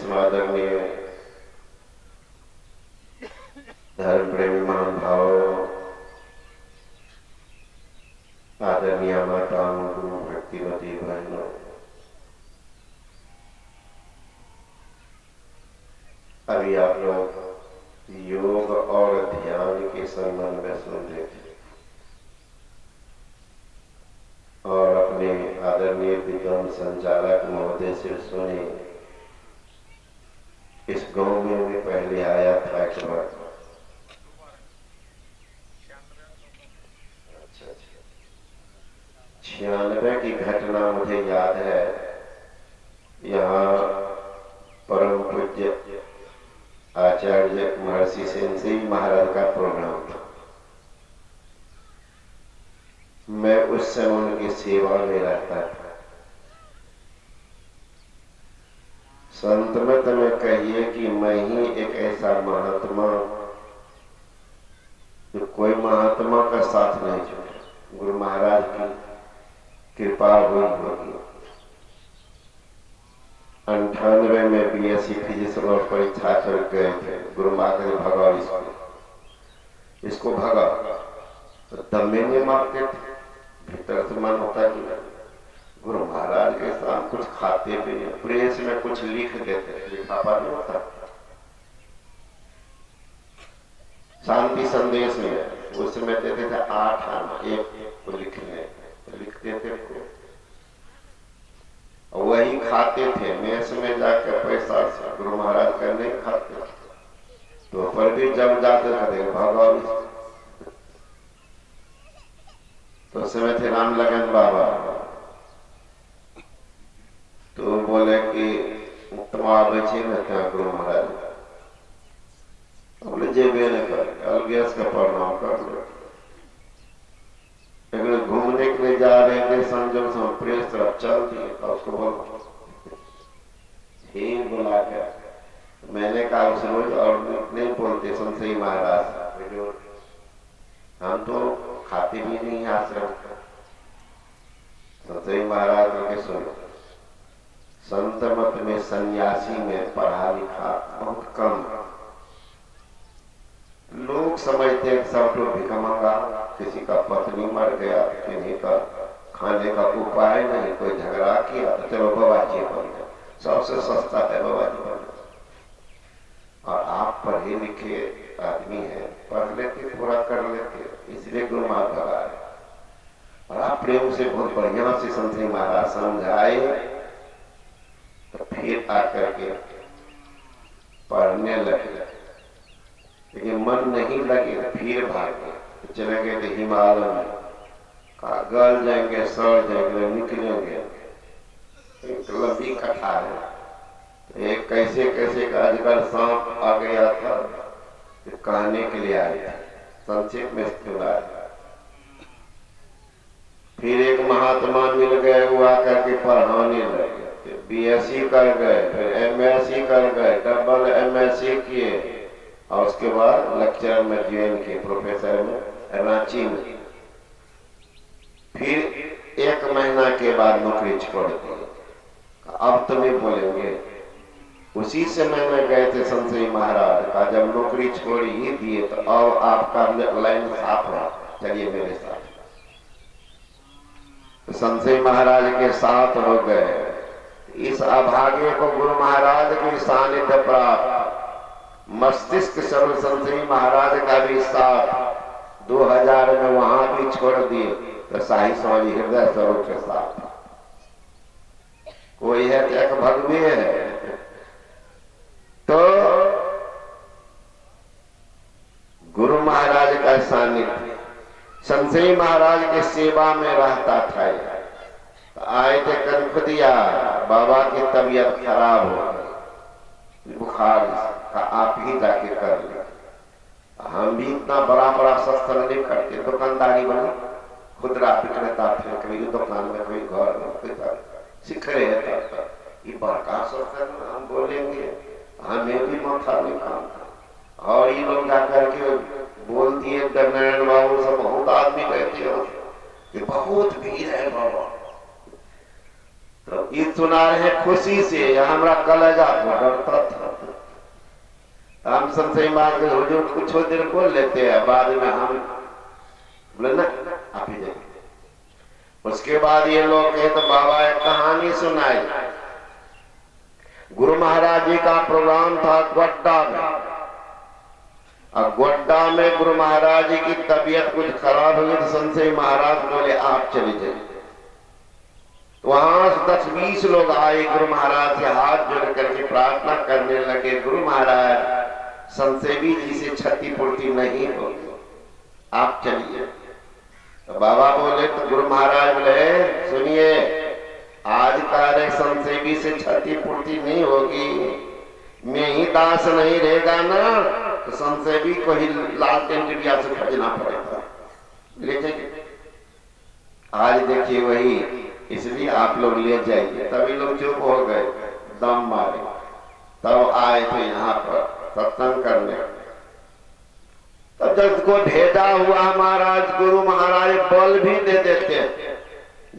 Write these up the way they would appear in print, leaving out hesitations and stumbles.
समादरणीय धर्म प्रेमी महानुभाव, आदरणीय माताओं, गुरु भक्तिमती बहनों, अभी आप लोग योग और ध्यान के संबंध में सुन रहे थे और अपने आदरणीय विद्वान संचालक महोदय से सुने। इस गांव में भी पहले आया था एक बार। 96 की घटना मुझे याद है। यहाँ परम पूज्य आचार्य महर्षि सेन महाराज का प्रोग्राम था। मैं उस समय उनकी सेवा में रहता था। संत मत में कहिए कि मैं ही एक ऐसा महात्मा जो कोई महात्मा का साथ नहीं छोड़ा। गुरु महाराज की कृपा हुई होगी। 98 में बीएससी फिजिक्स और परीक्षा कर गए थे। गुरु महाराज ने भगा इसको भगा तो दमे में मारते थे। भीतर से मन होता कि गुरु महाराज के साथ कुछ खाते भी नहीं। प्रेस में कुछ लिख देते, लिफाफा नहीं होता शांति संदेश में, उसमें देते थे 8 आना, एक को लिखने लिखते थे को वही खाते थे। मेस में जाकर पैसा से गुरु महाराज का नहीं खाते। तो पर भी जब जाते थे भगवान, तो समय थे राम लगन बाबा। तो बोले कि तुम आवे न क्या गुरु महाराज, बोले जेबे न कर अलगेस का प्रणाम कर लो। लेकिन घूमने के लिए जा रहे थे, संजम से प्रेस तरफ चल दिए और उसको बोलो ही बुला कर। मैंने कहा उस रोज और नहीं बोलते संत महाराज, हम तो खाते भी नहीं आश्रम। संत महाराज के सुनो, संत मत में सन्यासी में पढ़ा लिखा बहुत कम। लोग समझते हैं सब लोग भिखमंगा, किसी का पत्नी मर गया, किसी का खाने का उपाय नहीं, कोई झगड़ा किया तो चलो बाबाजी बन गए। सबसे सस्ता है बाबाजी बन गए। और आप पढ़े लिखे आदमी हैं, पढ़ लेते पूरा कर लेते, इसलिए गुरु महाराज भगा है। और आप प्रेम से बहुत बढ़िया से संत महाराज समझाए, तो फिर आकर के पढ़ने लगे। लेकिन मन नहीं लगे, फिर भागे चले गए थे हिमालय में। कहा गल जाएंगे, सड़ जाएंगे, निकलेंगे। एक लंबी कथा है। एक कैसे कैसे का अजगर सांप आ गया था, कहने के लिए आए थे, संक्षेप में सुनाया। फिर एक महात्मा मिल गए, वो आकर के पढ़ाने लगे। बीएससी कर गए, फिर एमएससी कर गए, डबल एमएससी किए और उसके बाद लेक्चरर में ज्वाइन किए, प्रोफेसर में रांची में। फिर 1 महीना के बाद नौकरी छोड़ दी। अब तुम्हें बोलेंगे। उसी समय में गए थे संत महाराज का, जब नौकरी छोड़ ही दिए तो अब आपका लाइन साफ है, चलिए मेरे साथ। तो संत महाराज के साथ हो गए। इस अभागे को गुरु महाराज की सानिध्य प्राप्त। मस्तिष्क सर्व संत महाराज का भी साथ 2000 में वहां भी छोड़ दिए, तो शाही स्वामी हृदय स्वरूप के साथ। कोई है क्या एक भगवी है। तो गुरु महाराज का सानिध्य संत महाराज के सेवा में रहता था। आए थे कनखुदिया, बाबा की तबीयत खराब हो गई, बुखार का आप ही जाके कर ले। हम भी इतना बड़ा बड़ा सत्संग नहीं करते, दुकानदारी बनी, खुदरा विक्रेता थे, कभी दुकान में कभी घर में सीख रहे थे। ये बड़का सत्संग हम बोलेंगे, हमें भी माथा नहीं काम था। और ये लोग जाकर के बोल दिए, नारायण बाबू सब बहुत आदमी कहते हो कि बहुत भीड़ है बाबा। तो इस सुना रहे खुशी से, हमारा कलेजा को डरता था। हम संशय मार के हुजूर कुछ देर बोल लेते हैं, बाद में हम बोले ना आप ही देखिए। उसके बाद ये लोग कहे तो बाबा एक कहानी सुनाई। गुरु महाराज जी का प्रोग्राम था गोड्डा में, और गोड्डा में गुरु महाराज जी की तबीयत कुछ खराब हुई तो संशय महाराज बोले आप चले जाइए। वहां 10-20 लोग आए, गुरु महाराज से हाथ जोड़ करके प्रार्थना करने लगे, गुरु महाराज संसेवी जी से क्षतिपूर्ति नहीं होगी, आप चलिए। तो बाबा बोले, तो गुरु महाराज बोले सुनिए, आज कार्य संसेवी से क्षतिपूर्ति नहीं होगी, मैं ही दास नहीं रहेगा ना तो संसेवी को ही लालटेन डिबिया से खोजना पड़ेगा, ले जाइए। आज देखिए वही, इसलिए आप लोग ले जाइए। तभी लोग चुप हो गए, दम मारे, तब आए थे यहाँ पर सत्संग करने। तब जब को भेजा हुआ महाराज गुरु महाराज बल भी दे देते।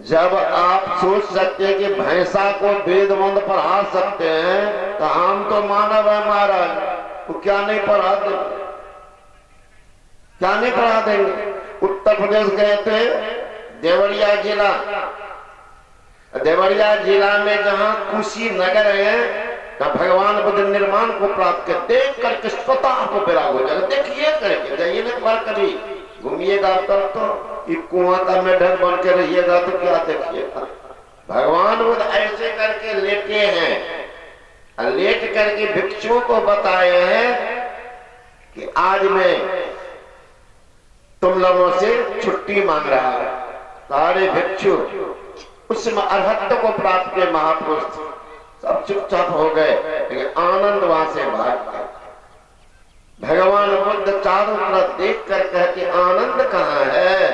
जब आप सोच सकते हैं कि भैंसा को वेद मंत्र पढ़ा सकते हैं, तो हम तो मानव है महाराज, तो क्या नहीं पढ़ा देंगे, क्या नहीं पढ़ा देंगे। उत्तर प्रदेश गए थे, देवरिया जिला, देवरिया जिला में जहां कुशीनगर है, भगवान बुद्ध निर्माण को प्राप्त कर देख करके स्वतः आपको विराग हो जाएगा। देखिए करके जाइए ना, बार कभी घूमिएगा तब तो कुआं का मेढक बन के रहिएगा तो क्या देखिएगा। भगवान बुद्ध ऐसे करके लेटे हैं, लेट करके भिक्षुओं को बताए हैं कि आज मैं तुम लोगों से छुट्टी मांग रहा है। सारे भिक्षु उसमें अरहत्व को प्राप्त किए महापुरुष सब चुपचाप हो गए, लेकिन आनंद वहां से भाग गए। भगवान बुद्ध चारों तरफ देख कर कहते आनंद कहाँ है?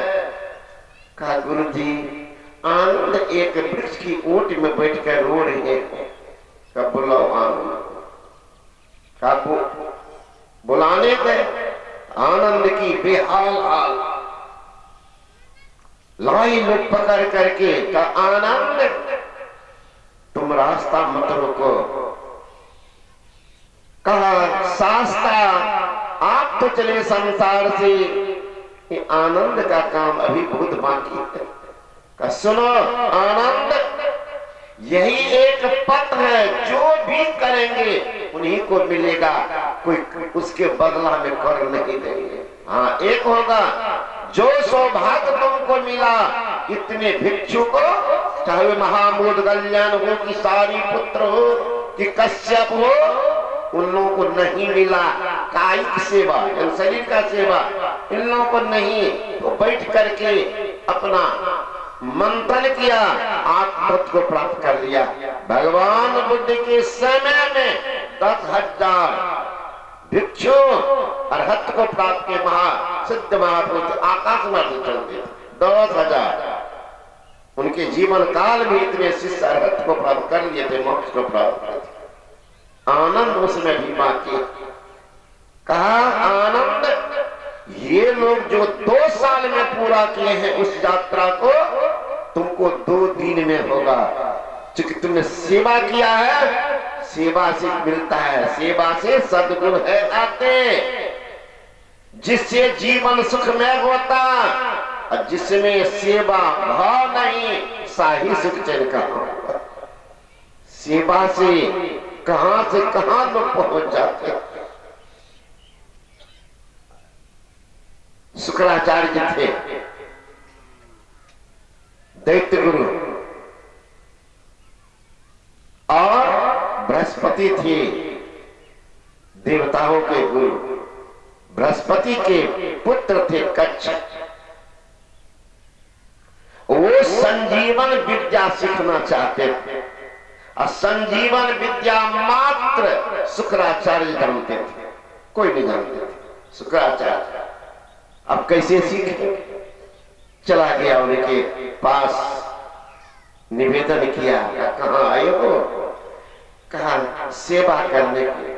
कहा गुरु जी आनंद एक वृक्ष की ओट में बैठ कर रो रहे हैं। कब बुलाओ आनंद, कब बुलाने गए आनंद की बेहाल हाल लाई लोग पकड़ करके, का आनंद तुम रास्ता मत रोको। कहा शास्ता आप तो चले संसार से, ये आनंद का काम अभी बहुत बाकी है। कहा सुनो आनंद, यही एक पथ है, जो भी करेंगे उन्हीं को मिलेगा, कोई उसके बदला में कर नहीं देंगे। हाँ एक होगा, जो सौभाग्य तुमको मिला इतने भिक्षु को, चाहे महामूद कल्याण हो कि सारी पुत्र हो कि कश्यप हो, उन लोगों को नहीं मिला कायिक सेवा, शरीर का सेवा इन लोगों को नहीं, तो बैठ करके अपना मंथन किया, आत्मत को प्राप्त कर लिया। भगवान बुद्ध के समय में 10,000 भिक्षु अरहत को प्राप्त के सिद्ध महापुरुष आकाश में चलते 10,000, उनके जीवन काल में इतने शिष्य अरहत को प्राप्त कर लिए थे, मोक्ष को प्राप्त कर थे। आनंद उसमें भी बाकी। कहा आनंद, ये लोग जो 2 साल में पूरा किए हैं उस यात्रा को तुमको 2 दिन में होगा, क्योंकि तुमने सेवा किया है, सेवा से मिलता है, सेवा से सद्गुण है आते, जिससे जीवन सुखमय होता, और जिसमें सेवा भाव नहीं साही सुख चैन का होगा। सेवा से कहां लोग पहुंच जाते। शुक्राचार्य जी थे दैत्य गुरु, और बृहस्पति थे देवताओं के गुरु। बृहस्पति के पुत्र थे कच्छ, वो संजीवन विद्या सीखना चाहते थे, और संजीवन विद्या मात्र शुक्राचार्य जानते थे, कोई नहीं जानते थे शुक्राचार्य। अब कैसे सीखे? चला गया उनके पास, निवेदन किया, कहाँ आए हो? कहा सेवा करने के।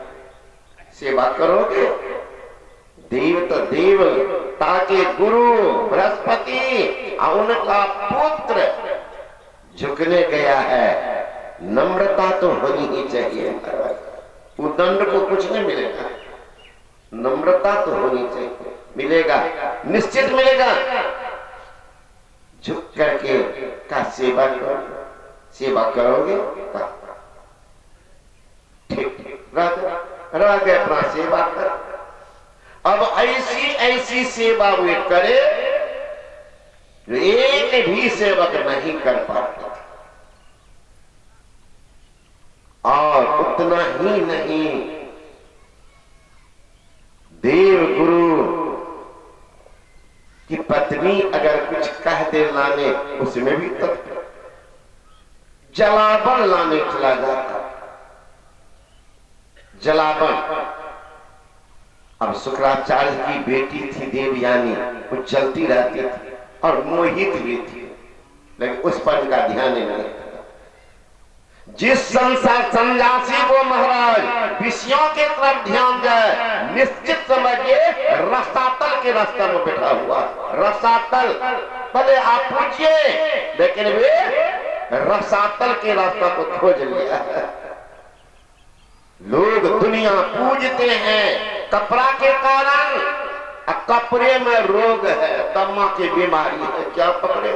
सेवा करोगे? देव तो देव, ताकि गुरु बृहस्पति और उनका पुत्र झुकने गया है, नम्रता तो होनी ही चाहिए। उदंड को कुछ नहीं मिलेगा, नम्रता तो होनी चाहिए। मिलेगा, निश्चित मिलेगा। झुक करके का सेवा करो, सेवा करोगे ठीक रह गए अपना सेवा कर। अब ऐसी ऐसी सेवा वे करे जो एक भी सेवक नहीं कर पाते। और उतना ही नहीं, देव गुरु की पत्नी अगर कुछ कह दे लाने, उसमें भी तो जलावन लाने चला जाता। जलावन। अब शुक्राचार्य की बेटी थी देवयानी, वो चलती रहती थी और मोहित भी थी, लेकिन उस पर का ध्यान नहीं। जिस संसार सन्यासी को महाराज विषयों के तरफ ध्यान जाए, निश्चित समझिए रसातल के रास्ते में बैठा हुआ। रसातल भले आप पूछिए, लेकिन वे रसातल के रास्ता को खोज लिया है। लोग दुनिया पूजते हैं कपड़ा के कारण, कपड़े में रोग है, दमा की बीमारी है, क्या पकड़े।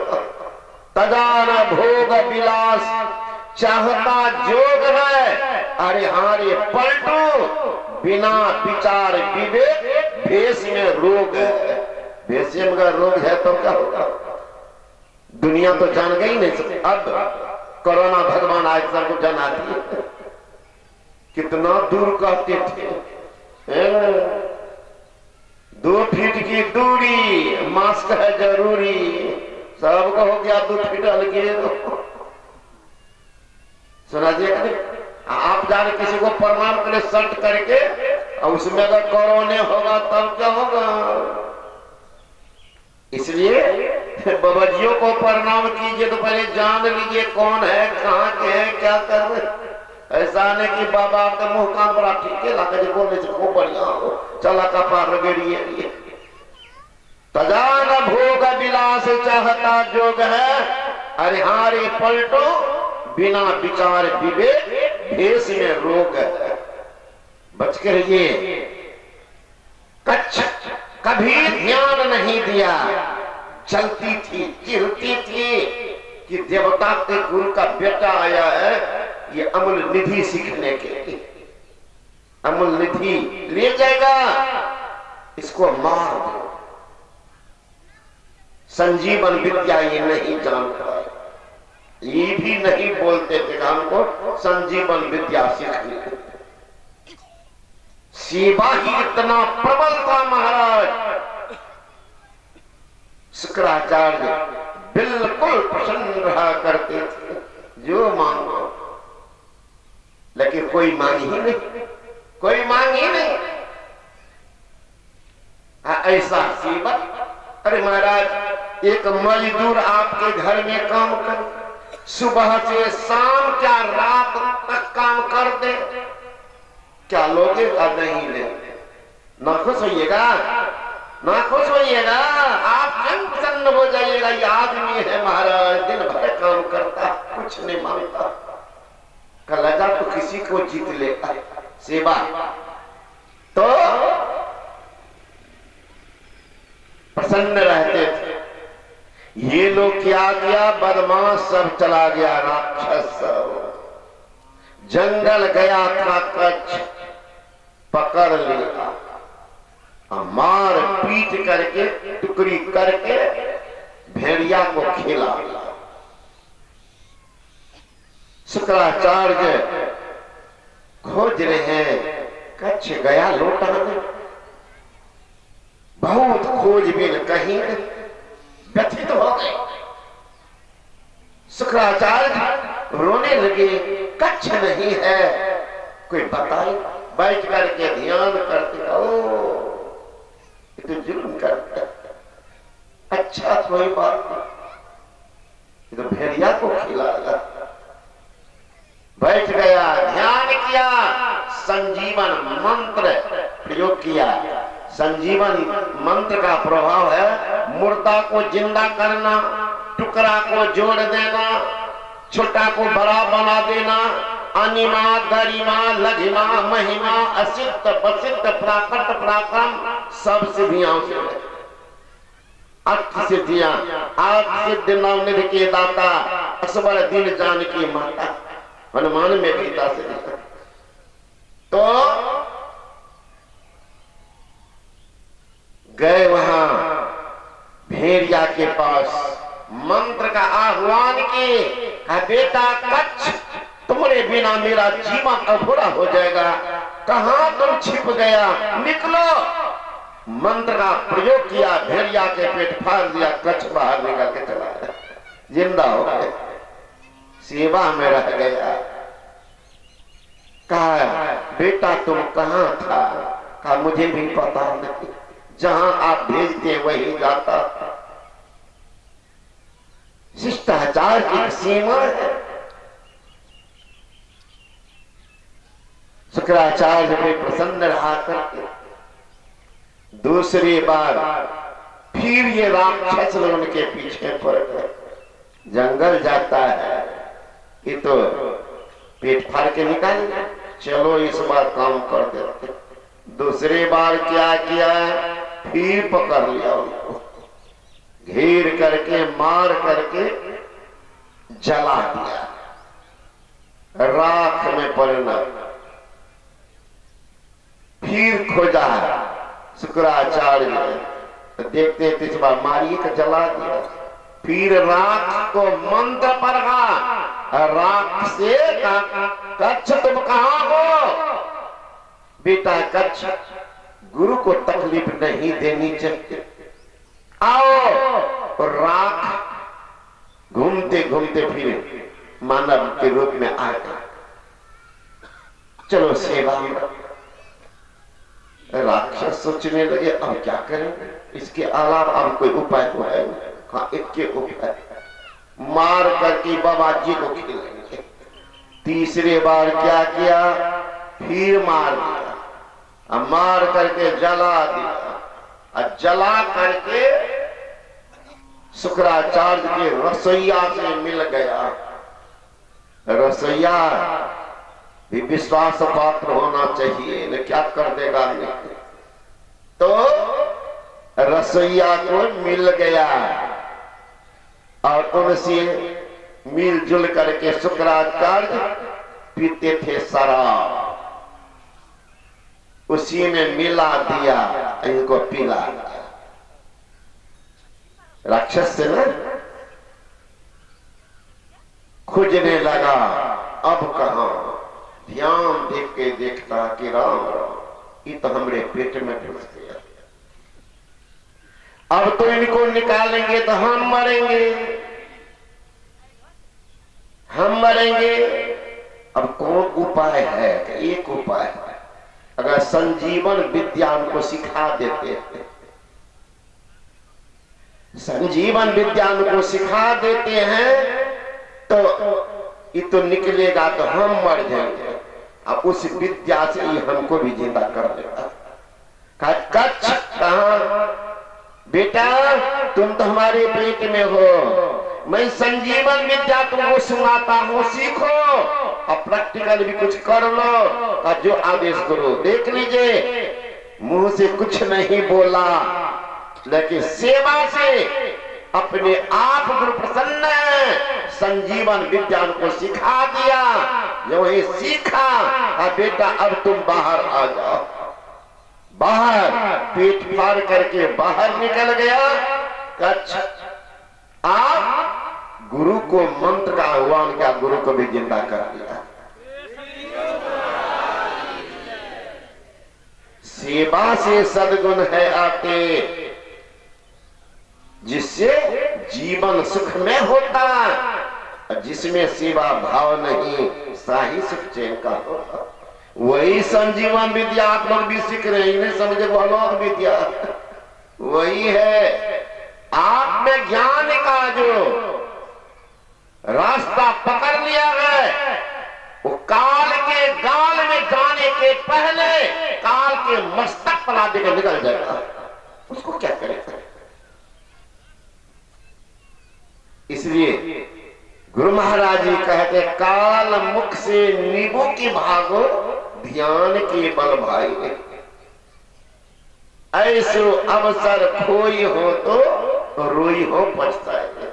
तजान भोग विलास चाहता जोग है, अरे हारे पलटू बिना विचार विवेक, भेष में रोग है। भेष में अगर रोग है तो क्या होगा। दुनिया तो जान गई नहीं। अब कोरोना भगवान आज सबको जनाती है, कितना दूर कहते थे 2 फीट की दूरी, मास्क है जरूरी, सबको हो गया 2 फीट अलगे। सुना जी, आप जाने किसी को प्रणाम करे शर्ट करके, और उसमें अगर कोरोना होगा तब क्या होगा। इसलिए बाबाजियों को प्रणाम कीजिए तो पहले जान लीजिए कौन है, कहाँ के है, क्या कर रहे। ऐसा नहीं कि बाबा आपका मुंह कान बड़ा ठीक है लाकर बोलने से खूब बढ़िया हो, चला कपार रगड़िए। तजान भोग विलास चाहता जोग है, अरे हारे पलटो बिना विचार विवेक, भेष में रोग है। बच के रहिए। कच्छ कभी ध्यान नहीं दिया, चलती थी, चिढ़ती थी कि देवता के गुरु का बेटा आया है, ये अमूल निधि सीखने के लिए। अमूल निधि ले जाएगा, इसको मार दो। संजीवन विद्या ये नहीं जानता, ये भी नहीं बोलते थे हमको संजीवन विद्या सीखने। सेवा ही इतना प्रबल था महाराज। शुक्राचार्य बिल्कुल प्रसन्न रहा करते थे, जो मांगो, लेकिन कोई मांग ही नहीं, कोई मांग ही नहीं। ऐसा सेवक, अरे महाराज एक मजदूर आपके घर में काम कर, सुबह से शाम क्या रात तक काम कर दे, क्या लोगे का नहीं ले। ना खुश होइएगा, ना खुश होइएगा, आप क्यों प्रसन्न हो जाइएगा। ये आदमी है महाराज, दिन भर काम करता, कुछ नहीं मांगता, कल तो किसी को जीत लेता। सेवा तो प्रसन्न रहते थे। ये लोग क्या किया, बदमाश सब चला गया, राक्षस सब। जंगल गया था कच्छ, पकड़ लिया, मार पीट करके टुकड़ी करके भेड़िया को खिला। शुक्राचार्य खोज रहे हैं, कच्छ गया लौटाने, बहुत खोजबीन कहीं व्यथित हो गए। शुक्राचार्य रोने लगे, कच्छ नहीं है, कोई बताए। बैठ करके ध्यान करते, ओ ये तो जुल्म करता, अच्छा कोई बात नहीं, ये तो भेड़िया को खिलाया। बैठ गया, ध्यान किया, संजीवन मंत्र प्रयोग किया। संजीवन मंत्र का प्रभाव है मुर्दा को जिंदा करना, टुकड़ा को जोड़ देना, छोटा को बड़ा बना देना, अनिमा गरिमा लघिमा महिमा असित बसित प्राकट पराक्रम सब सिद्धियां से अष्ट सिद्धियां। आठ सिद्ध नवनिधि के दाता, असबर दिन जानकी माता, हनुमान में गीता से लिखा। तो गए वहां भेड़िया के पास, मंत्र का आह्वान किए, कहा बेटा कच्छ तुम्हारे बिना मेरा जीवन अधूरा हो जाएगा, कहां तुम छिप गया, निकलो। मंत्र का प्रयोग किया, भेड़िया के पेट फाड़ दिया, कच्छ बाहर निकल के चला गया, जिंदा हो गया, सेवा में रह गया। कहा बेटा तुम कहां था, कहा मुझे भी पता नहीं, जहां आप भेजते वही जाता। शिष्टाचार की सीमा है। शुक्राचार्य में प्रसन्न रहा करके दूसरी बार फिर ये राक्षस उनके पीछे पड़ गए। जंगल जाता है कि तो पेट फाड़ के निकाल, चलो इस बार काम कर देते। दूसरी बार क्या किया, फिर पकड़ लिया उनको, घेर करके मार करके जला दिया, राख में परिणत। फिर खोजा शुक्राचार्य ने, देखते इस बार मारिए का जला दिया। फिर राख को मंत्र पढ़ा, राख से कच्छ तुम कहां हो, बेटा कच्छ गुरु को तकलीफ नहीं देनी चाहिए, आओ। राख घूमते घूमते फिर मानव के रूप में आ गया, चलो सेवा में। राक्षस सोचने लगे अब क्या करें, इसके अलावा अब कोई उपाय तो है। हाँ, एक के उपाय, मार करके बाबा जी को खिलाएंगे। तीसरी बार क्या किया, फिर मार दिया, मार करके जला दिया, और जला करके शुक्राचार्य के रसोईया से मिल गया। रसोईया भी विश्वास पात्र होना चाहिए, न क्या कर देगा नहीं। तो रसोईया को मिल गया और उनसे मिलजुल करके शुक्राचार्य पीते थे शराब, उसी में मिला दिया, इनको पिला दिया। राक्षस से ना खोजने लगा, अब कहां, ध्यान देख के देखता कि राम राम, ये तो हमरे पेट में घुस गया, अब तो इनको निकालेंगे तो हम मरेंगे, हम मरेंगे। अब कौन उपाय है, एक उपाय है, अगर संजीवन विद्या उनको सिखा देते, संजीवन विद्या उनको सिखा देते हैं तो ये तो निकलेगा तो हम मर जाएंगे, अब उस विद्या से ही हमको भी जिंदा कर देगा। कच्छ कहां, बेटा तुम तो हमारे पेट में हो, मैं संजीवन विद्या तुमको सुनाता हूं, सीखो और प्रैक्टिकल भी कुछ कर लो, और जो आदेश करो। देख लीजिए मुंह से कुछ नहीं बोला, लेकिन सेवा से अपने आप गुरु प्रसन्न है, संजीवन विद्या को सिखा दिया। जो ये सीखा, बेटा अब तुम बाहर आ जाओ, बाहर पेट फाड़ करके बाहर निकल गया। कच्छ आप गुरु को मंत्र का आह्वान किया, गुरु को भी जिंदा कर दिया। सेवा से सद्गुण है आते, जिससे जीवन सुख में होता, जिसमें सेवा भाव नहीं, साही सुख चैन का होता। वही संजीवन विद्या आप लोग भी सीख रहे हैं, इन्हें समझे वो विद्या वही है। आप में ज्ञान का जो रास्ता पकड़ लिया है, वो काल के गाल में जाने के पहले काल के मस्तक पर आदि के निकल जाएगा, उसको क्या करेगा। इसलिए गुरु महाराज जी कहते काल मुख से नींबू की भागो ध्यान के बल भाई, ऐसो अवसर खोई हो तो रोई हो पछताए।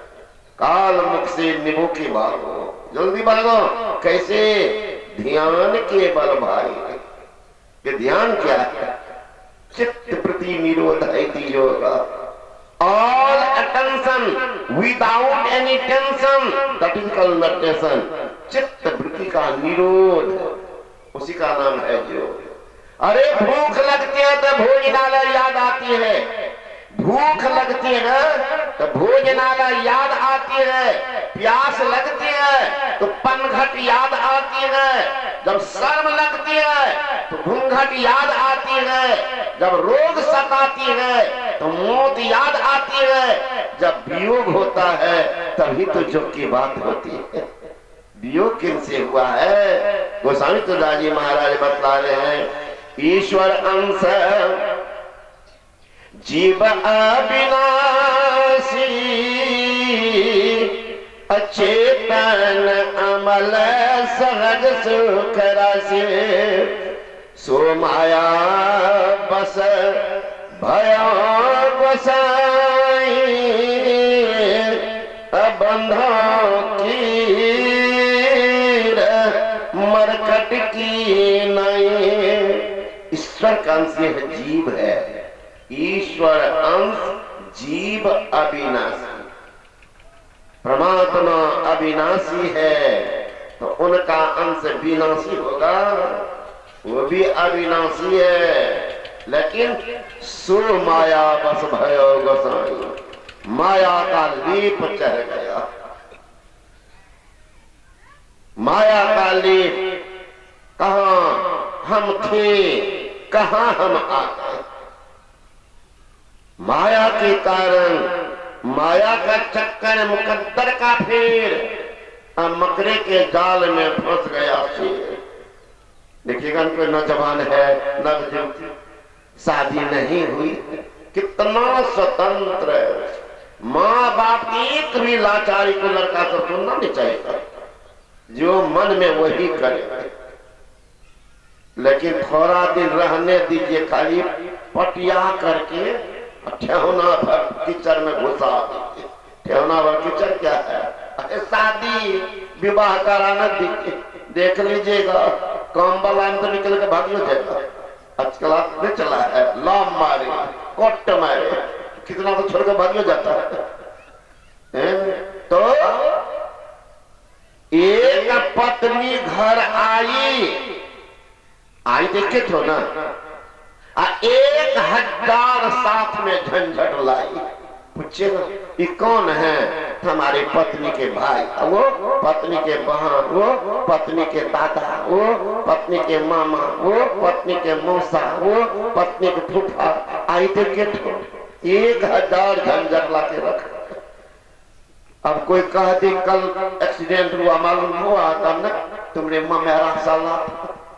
काल मुख से नींबू की भागो, जल्दी भागो। कैसे? ध्यान के बल भाई। कि ध्यान क्या है? चित्त प्रति निरोध है yoga. All attention without any tension, that is called meditation। चित्त वृत्ति का निरोध, उसी का नाम है योग। अरे भूख लगती है तो भोजनालय याद आती है, भूख लगती है तो भोजनालय याद आती है, प्यास लगती है तो पनघट याद आती है, जब शर्म लगती है तो घूंघट याद आती है, जब रोग सताती है तो मौत याद आती है, जब वियोग होता है तभी तो जो की बात होती है। वियोग किनसे हुआ है? गोस्वामी तुलसीदास जी महाराज बतला रहे हैं, ईश्वर अंश जीव अविनाशी, अचेतन अमल सहज सुख राशि, सो माया बस भयो गोसाई, बंधों की मरकट की नहीं। ईश्वर का अंश यह जीव है, ईश्वर अंश जीव अविनाशी, परमात्मा अविनाशी है तो उनका अंश विनाशी होगा, वो भी अविनाशी है। लेकिन सो माया बस भयो गोसाई, माया का लीप चढ़ गया, माया का लीप। कहां हम थे, कहां हम आ गए? माया के कारण, माया का चक्कर मुकद्दर का फेर, मकरे के जाल में फंस गया शेर। देखिएगा कोई नौजवान है, नवजुवक, शादी नहीं हुई, कितना स्वतंत्र है। माँ बाप की एक भी लाचारी को लड़का तो सुनना नहीं चाहिए, जो मन में वही करे। लेकिन थोड़ा दिन रहने दीजिए, खाली पटिया करके ठेहुना भर कीचड़ में घुसा दीजिए। ठेहुना भर कीचड़ क्या है? अरे शादी विवाह कराना दीजिए, देख लीजिएगा काम वाला तो निकल के भाग जाएगा। आजकल नहीं चला है, लाम मारे कोट मारे, कितना तो छोड़ के भाग जाता है। तो एक पत्नी घर आई देखे तो ना, 1000 साथ में झंझट लाई। पूछे ना ये कौन है? हमारे पत्नी के भाई, वो पत्नी के बहन, वो पत्नी के दादा, वो पत्नी के मामा, वो पत्नी के मौसा, वो पत्नी के फूफा। आई देखे तो 1000 झंझट ला के रख। अब कोई कह दे कल एक्सीडेंट हुआ, मालूम हुआ तब न तुमने मेरा साला।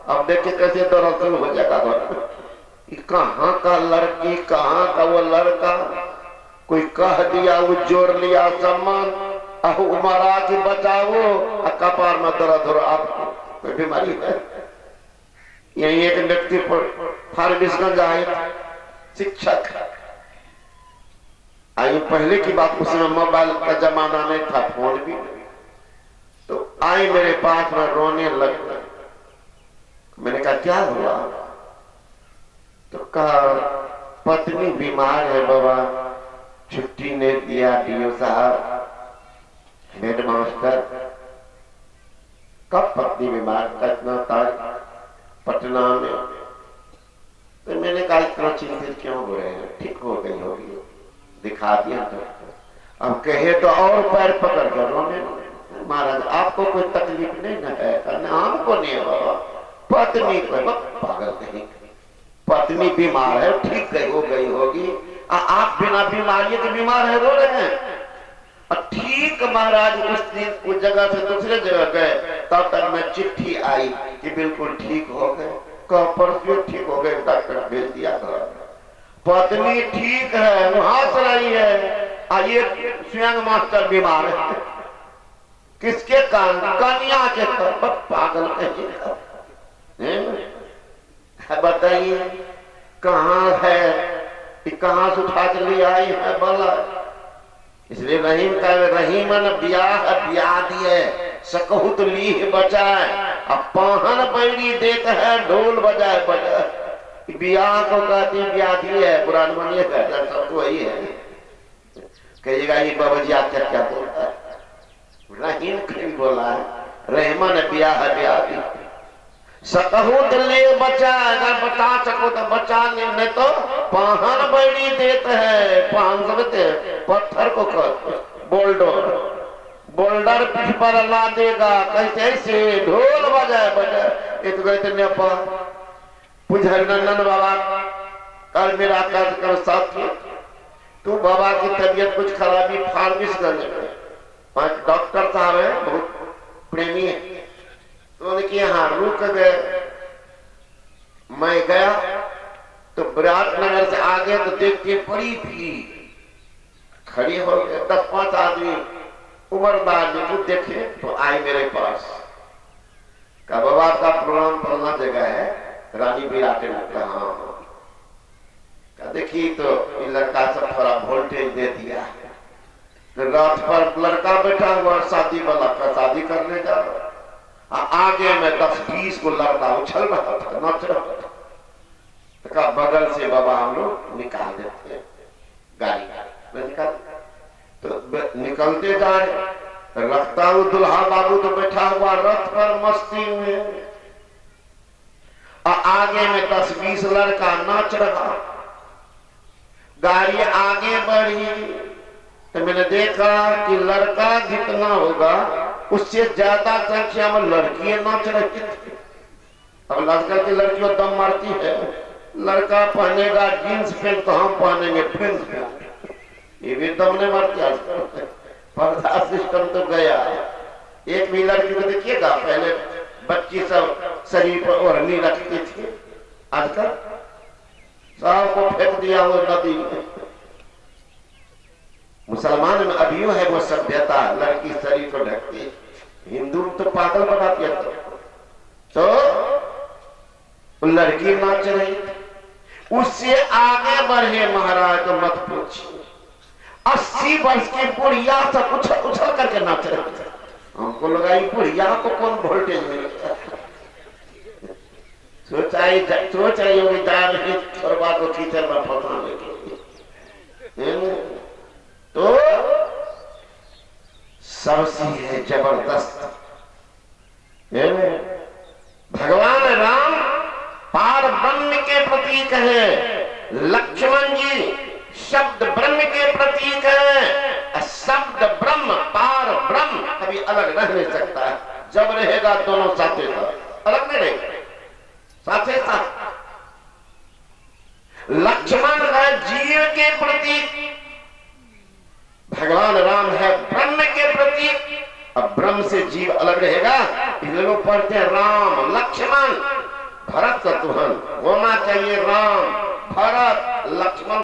अब देखिए कैसे दौड़ शुरू हो जाएगा। कहाँ का लड़की, कहाँ का वो लड़का, कोई कह दिया वो जोड़ लिया सम्मान, अहो उमरा की बचाओ, कपार में दर्द हो। आपको कोई बीमारी है? यही एक व्यक्ति पर फारबिसगंज आए शिक्षक, आई पहले की बात, उसमें मोबाइल का जमाना नहीं था, फोन भी नहीं, तो आई मेरे पास में रोने लग गए। मैंने कहा क्या हुआ? तो कहा पत्नी बीमार है बाबा, छुट्टी ने दिया डीओ साहब, हेडमास्टर। कब पत्नी बीमार? कितना तारीख? पटना में। तो मैंने कहा इतना चिंतित क्यों हो रहे हैं, ठीक हो गई होगी, दिखा दिया। तो अब कहे तो और पैर पकड़ कर रोने, महाराज आपको कोई तकलीफ नहीं न है? हमको नहीं है बाबा, पत्नी को। पागल नहीं, पत्नी बीमार है, ठीक हो गई होगी, आप बिना बीमारी के बीमार है, रो रहे हैं। ठीक महाराज उस दिन उस जगह से दूसरे जगह गए, तब तक मैं चिट्ठी आई कि बिल्कुल ठीक हो गए। परसों ठीक हो गए, डॉक्टर भेज दिया घर। पत्नी ठीक है, हंस रही है, ये स्वयं मास्टर बीमार है। किसके कान? कन्या के तौर पर। पागल कहीं बताइए कहाँ है, कहाँ से उठा के ले आई है बला। इसलिए रहीम का रहीमन ब्याह ब्याह दिए सकहु तो लीह बचाए, अब पाहन बैरी देता है ढोल बजाए बजाए। ब्याह को कहती ब्याह दी है, पुरान बनिए सब तो वही है। कहिएगा ये बाबा जी आप क्या बोलता है? रहीम कहीं बोला है, रहमान ब्याह ब्याह दी सकहु तो ले बचा, अगर बचा सको तो बचा, नहीं तो पाहन बैरी देते है। पाहन समझते पत्थर को बोल्डर बोल्डर पीठ पर ला देगा, कैसे से ढोल बजाए बजाए। ये तो कहते नेपाल पुजहर नंदन बाबा कल मेरा कार्यक्रम साथी, तू बाबा की तबीयत कुछ खराबी फार्मिश करने में, डॉक्टर साहब है बहुत प्रेमी है, तो उनके यहाँ रुक गए। मैं गया तो विराटनगर से आगे तो देखते बड़ी भीड़ खड़ी हो गए, 10-5 आदमी उम्रदार जो देखे तो आए मेरे पास। का बाबा का प्रोग्राम फलना जगह है, रानी विराट ने कहा देखिए तो इन लड़का सब थोड़ा वोल्टेज दे दिया। रात पर लड़का बैठा हुआ शादी वाला का शादी करने जा रहा, आगे में 10-20 को लड़का उछल रहा था, नाच रहा था। तो बगल से बाबा हम लोग निकाल देते हैं गाड़ी निकाल, तो निकलते जा रहे, रखता हूँ दुल्हा बाबू तो बैठा हुआ रथ पर मस्ती में, और आगे में 10-20 लड़का नाच रहा। गाड़ी आगे बढ़ी तो मैंने देखा कि लड़का जितना होगा उससे ज्यादा संख्या में लड़कियां नाच रही थी। अब लड़का की लड़कियों दम मारती है, लड़का पहनेगा जींस पैंट तो हम पहनेंगे प्रिंस पैंट, ये भी दम नहीं मारती। आजकल पर्दा सिस्टम तो गया। एक भी लड़की को देखिएगा, पहले बच्ची सब शरीर पर ओढ़नी रखती थी, आजकल सबको फेंक दिया वो नदी में। मुसलमान में अभी है वो सभ्यता, लड़की शरीर को ढकती है, हिंदू तो पागल बनाती है। तो लड़की नाच रही थी, उससे आगे बढ़े महाराज तो मत पूछिए, 80 वर्ष की बुढ़िया सब उछल उछल करके नाच रहे थे। हमको लगा ये बुढ़िया को कौन वोल्टेज मिलेगा, सोच रही होगी जा रही छोरबा को कीचड़ में फंसाने के लिए। तो सबसे है जबरदस्त भगवान राम पार ब्रह्म के प्रतीक है, लक्ष्मण जी शब्द ब्रह्म के प्रतीक है। शब्द ब्रह्म पार ब्रह्म कभी अलग रह नहीं सकता है, जब रहेगा दोनों साथे साथ, अलग नहीं रहेगा, साथे साथ। लक्ष्मण है जीव के प्रतीक, भगवान राम है ब्रह्म के प्रतीक। अब ब्रह्म से जीव अलग रहेगा, इसलिए लोग पढ़ते हैं राम लक्ष्मण भरत शत्रुघ्न, होना चाहिए राम भरत लक्ष्मण।